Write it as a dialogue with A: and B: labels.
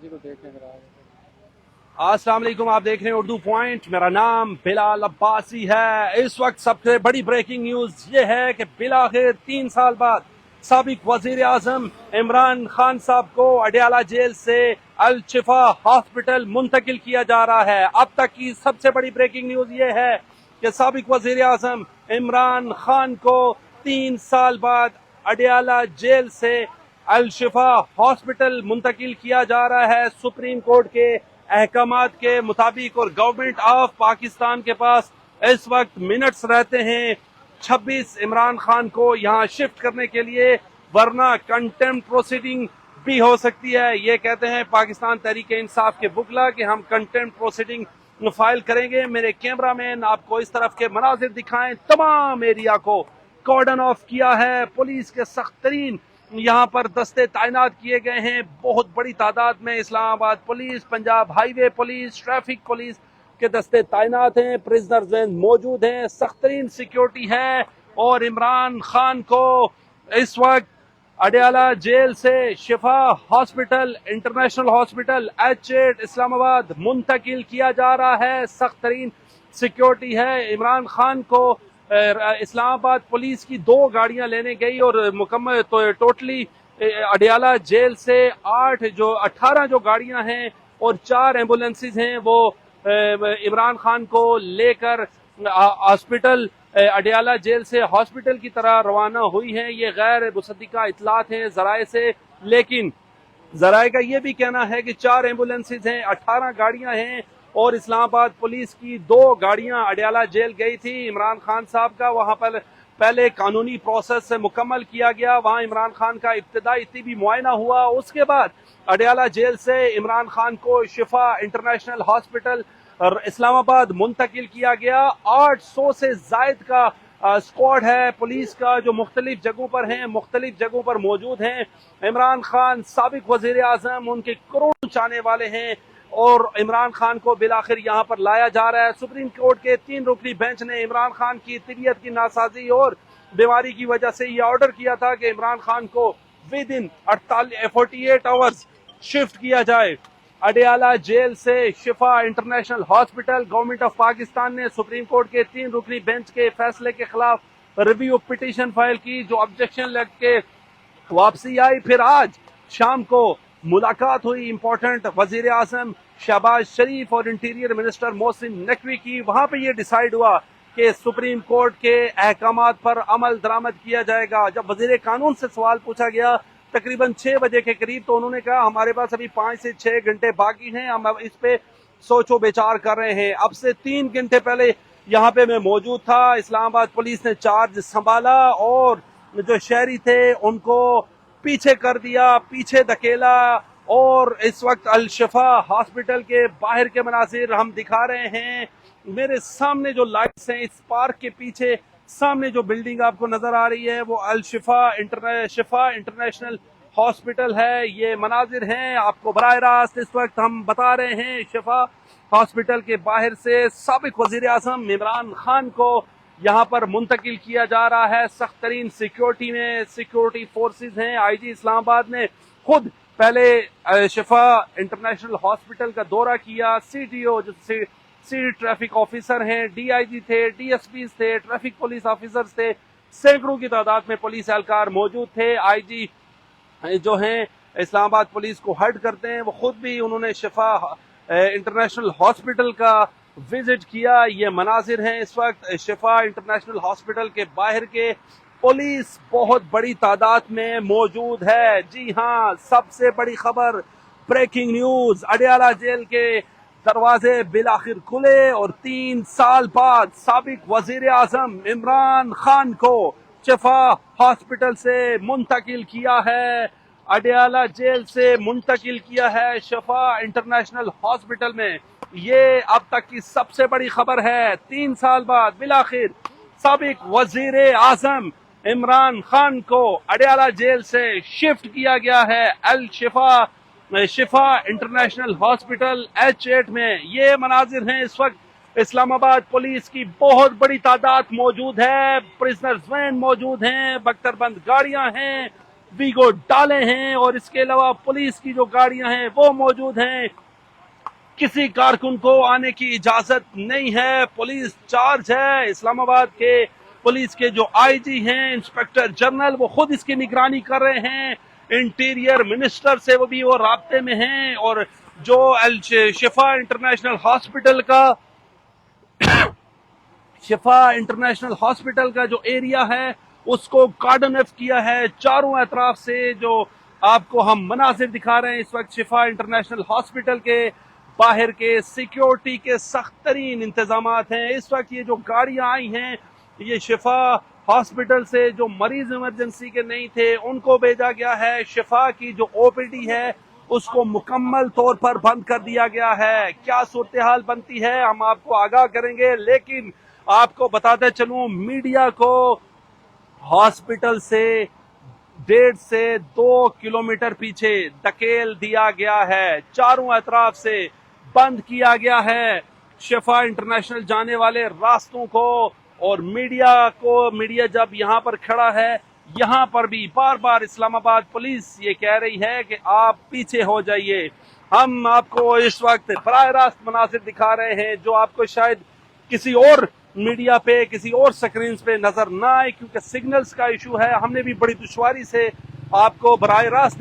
A: अस्सलाम वालेकुम, आप देख रहे हैं उर्दू पॉइंट। मेरा नाम बिलाल अब्बासी है। इस वक्त सबसे बड़ी ब्रेकिंग न्यूज ये है कि बिलाखिर 3 साल बाद साबिक वजीर आजम इमरान खान साहब को अडयाला जेल से अल शिफा हॉस्पिटल मुंतकिल किया जा रहा है। अब तक की सबसे बड़ी ब्रेकिंग न्यूज ये है कि साबिक वजीर आजम इमरान खान को 3 साल बाद अडयाला जेल से अल शिफा हॉस्पिटल मुंतकिल किया जा रहा है सुप्रीम कोर्ट के अहकामात के मुताबिक। और गवर्नमेंट ऑफ पाकिस्तान के पास इस वक्त मिनट्स रहते हैं 26 इमरान खान को यहाँ शिफ्ट करने के लिए, वरना कंटेम्प्ट प्रोसीडिंग भी हो सकती है। ये कहते हैं पाकिस्तान तहरीक इंसाफ के बुकला कि हम कंटेम्प्ट प्रोसीडिंग फाइल करेंगे। मेरे कैमरामैन आपको इस तरफ के मनाजिर दिखाएं। तमाम एरिया को कॉर्डन ऑफ किया है, पुलिस के सख्त तरीन यहाँ पर दस्ते तैनात किए गए हैं। बहुत बड़ी तादाद में Islamabad police, Punjab highway police, traffic police के दस्ते तैनात हैं। प्रिजनर्स मौजूद हैं, सख्त तरीन सिक्योरिटी है। और इमरान खान को इस वक्त अडयाला जेल से शिफा hospital, international hospital H8 Islamabad मुंतकिल किया जा रहा है। सख्त तरीन सिक्योरिटी है। इमरान खान को इस्लामाबाद पुलिस की 2 गाड़ियां लेने गई और मुकम्मल टोटली अडयाला जेल से 18 जो गाड़ियां हैं और 4 एम्बुलेंसेज हैं वो इमरान खान को लेकर हॉस्पिटल अडयाला जेल से हॉस्पिटल की तरह रवाना हुई हैं। ये गैर मुसद्दिका इतलात हैं ज़राए से, लेकिन ज़राए का ये भी कहना है कि 4 एम्बुलेंसेज हैं, 18 गाड़ियां हैं और इस्लामाबाद पुलिस की 2 गाड़ियां अडयाला जेल गई थी। इमरान खान साहब का वहां पर पहले कानूनी प्रोसेस से मुकम्मल किया गया, वहां इमरान खान का इब्तिदाई तिबी मुआयना हुआ। उसके बाद अडयाला जेल से इमरान खान को शिफा इंटरनेशनल हॉस्पिटल इस्लामाबाद मुंतकिल किया गया। 800 से जायद का स्क्वाड है पुलिस का जो मुख्तलिफ जगहों पर हैं, मुख्तलिफ जगहों पर मौजूद हैं। इमरान खान साबिक वजीर आजम, उनके करोड़ों चाहने वाले हैं और इमरान खान को बिलाखिर यहाँ पर लाया जा रहा है। सुप्रीम कोर्ट के 3 रुकनी बेंच ने इमरान खान की तबीयत की नासाजी और बीमारी की वजह से ये ऑर्डर किया था कि इमरान खान को विद इन 48 आवर्स शिफ्ट किया जाए अडयाला जेल से शिफा international hospital. Government of Pakistan ने सुप्रीम कोर्ट के 3 रुकनी बेंच के फैसले के खिलाफ रिव्यू पिटीशन फाइल की, जो ऑब्जेक्शन लग के वापसी आई। फिर आज शाम को मुलाकात हुई इम्पोर्टेंट वजीर आजम शहबाज शरीफ और इंटीरियर मिनिस्टर मोहसिन नकवी की। वहां पे ये डिसाइड हुआ कि सुप्रीम कोर्ट के अहकामात पर अमल दरामद किया जाएगा। जब वजीर कानून से सवाल पूछा गया तकरीबन 6 बजे के करीब, तो उन्होंने कहा हमारे पास अभी 5 से 6 घंटे बाकी हैं, हम इस पे सोचो विचार कर रहे हैं। अब से 3 घंटे पहले यहाँ पे मैं मौजूद था। इस्लामाबाद पुलिस ने चार्ज संभाला और जो शहरी थे उनको पीछे कर दिया, पीछे धकेला। और इस वक्त अल शिफा हॉस्पिटल के बाहर के मनाजिर हम दिखा रहे हैं। मेरे सामने जो लाइट्स हैं, इस पार्क के पीछे सामने जो बिल्डिंग आपको नजर आ रही है वो अल शिफा इंटरनेशनल हॉस्पिटल है। ये मनाजिर हैं आपको बराह रास्त इस वक्त हम बता रहे हैं। शिफा हॉस्पिटल के बाहर से साबिक वजीर आजम इमरान खान को यहाँ पर मुंतकिल किया जा रहा है। सख्त तरीन सिक्योरिटी में सिक्योरिटी फोर्सेज हैं। IG इस्लामाबाद ने खुद पहले शिफा इंटरनेशनल हॉस्पिटल का दौरा किया। CTO जो सिटी ट्रैफिक ऑफिसर हैं, DIG थे, DSPs थे, ट्रैफिक पुलिस ऑफिसर्स थे, सैकड़ों की तादाद में पुलिस एहलकार मौजूद थे। IG जो हैं इस्लामाबाद पुलिस को हेड करते हैं, वो खुद भी उन्होंने शिफा इंटरनेशनल हॉस्पिटल का विजिट किया। ये मनाजिर हैं इस वक्त शिफा इंटरनेशनल हॉस्पिटल के बाहर के। पुलिस बहुत बड़ी तादाद में मौजूद है। जी हाँ, सबसे बड़ी खबर, ब्रेकिंग न्यूज, अडयाला जेल के दरवाजे बिलाखिर खुले और 3 साल बाद साबिक वजीर आजम इमरान खान को शिफा हॉस्पिटल से मुंतकिल किया है, अडयाला जेल से मुंतकिल किया है शिफा इंटरनेशनल हॉस्पिटल में। ये अब तक की सबसे बड़ी खबर है। 3 साल बाद बिलाखिर साबिक वजीर आजम इमरान खान को अडयाला जेल से शिफ्ट किया गया है अल शिफा इंटरनेशनल हॉस्पिटल H8 में। ये मनाजिर हैं इस वक्त इस्लामाबाद पुलिस की बहुत बड़ी तादाद मौजूद है, प्रिजनर्स वैन मौजूद हैं, बख्तरबंद गाड़ियां हैं, वीगो डाले हैं और इसके अलावा पुलिस की जो गाड़ियां हैं वो मौजूद हैं। किसी कारकुन को आने की इजाजत नहीं है। पुलिस चार्ज है। इस्लामाबाद के पुलिस के जो आईजी हैं, इंस्पेक्टर जनरल, वो खुद इसकी निगरानी कर रहे हैं। इंटीरियर मिनिस्टर से वो राब्ते में हैं और जो शिफा इंटरनेशनल हॉस्पिटल का जो एरिया है उसको कार्डन ऑफ किया है चारों अतराफ से। जो आपको हम मनाजिर दिखा रहे हैं इस वक्त शिफा इंटरनेशनल हॉस्पिटल के बाहर के सिक्योरिटी के सख्त तरीन इंतजामात हैं। इस वक्त ये जो गाड़ियां आई हैं ये शिफा हॉस्पिटल से जो मरीज इमरजेंसी के नहीं थे उनको भेजा गया है। शिफा की जो ओपीडी है उसको मुकम्मल तौर पर बंद कर दिया गया है। क्या सूरत हाल बनती है हम आपको आगाह करेंगे, लेकिन आपको बताते चलूं मीडिया को हॉस्पिटल से 1.5 से 2 किलोमीटर पीछे धकेल दिया गया है। चारों अतराफ से बंद किया गया है शिफा इंटरनेशनल जाने वाले रास्तों को। और मीडिया जब यहाँ पर खड़ा है, यहाँ पर भी बार बार इस्लामाबाद पुलिस ये कह रही है कि आप पीछे हो जाइए। हम आपको इस वक्त बराह रास्त मनासिर दिखा रहे हैं जो आपको शायद किसी और मीडिया पे, किसी और स्क्रीन पे नजर ना आए, क्योंकि सिग्नल्स का इशू है। हमने भी बड़ी दुश्वारी से आपको बराह रास्त